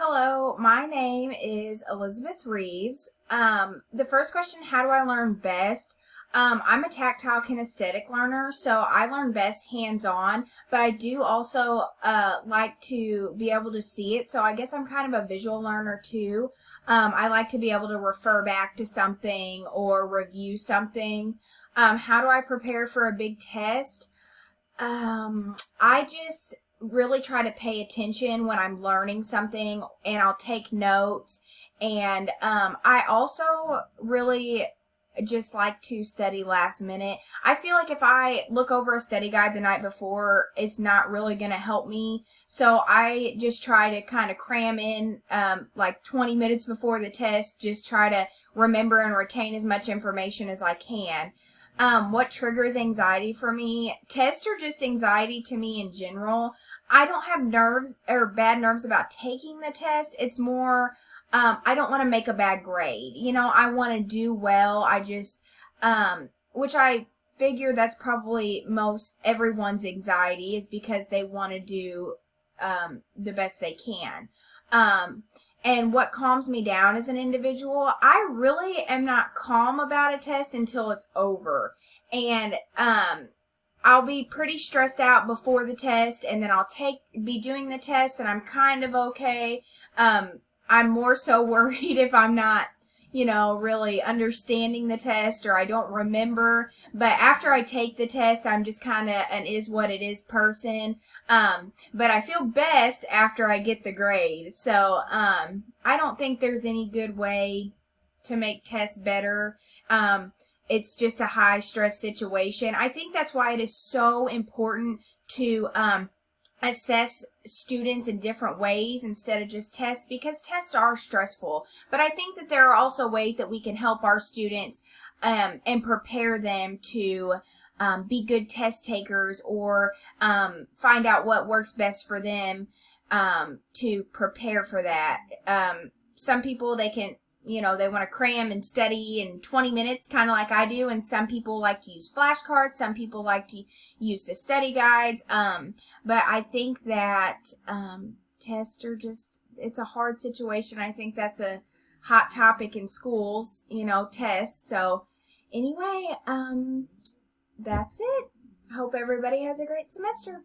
Hello, my name is Elizabeth Reeves. The first question, how do I learn best? I'm a tactile kinesthetic learner, so I learn best hands-on, but I do also like to be able to see it, so I guess I'm kind of a visual learner too. I like to be able to refer back to something or review something. How do I prepare for a big test? I just really try to pay attention when I'm learning something, and I'll take notes. And I also really just like to study last minute. I feel like if I look over a study guide the night before, it's not really going to help me. So I just try to kind of cram in like 20 minutes before the test, just try to remember and retain as much information as I can. What triggers anxiety for me? Tests are just anxiety to me in general. I don't have nerves or bad nerves about taking the test. It's more, I don't want to make a bad grade. You know, I want to do well. I just, which I figure that's probably most everyone's anxiety is because they want to do, the best they can. And what calms me down as an individual, I really am not calm about a test until it's over. And I'll be pretty stressed out before the test, and then I'll be doing the test, and I'm kind of okay. I'm more so worried if I'm not, really understanding the test or I don't remember. But after I take the test, I'm just kind of an is what it is person. But I feel best after I get the grade. So I don't think there's any good way to make tests better. It's just a high stress situation. I think that's why it is so important to assess students in different ways instead of just tests, because tests are stressful. But I think that there are also ways that we can help our students and prepare them to be good test takers, or find out what works best for them to prepare for that. Some people, they can, they want to cram and study in 20 minutes, kind of like I do, and some people like to use flashcards, some people like to use the study guides, but I think that tests are just, it's a hard situation. I think that's a hot topic in schools, tests. So anyway, that's it. I hope everybody has a great semester.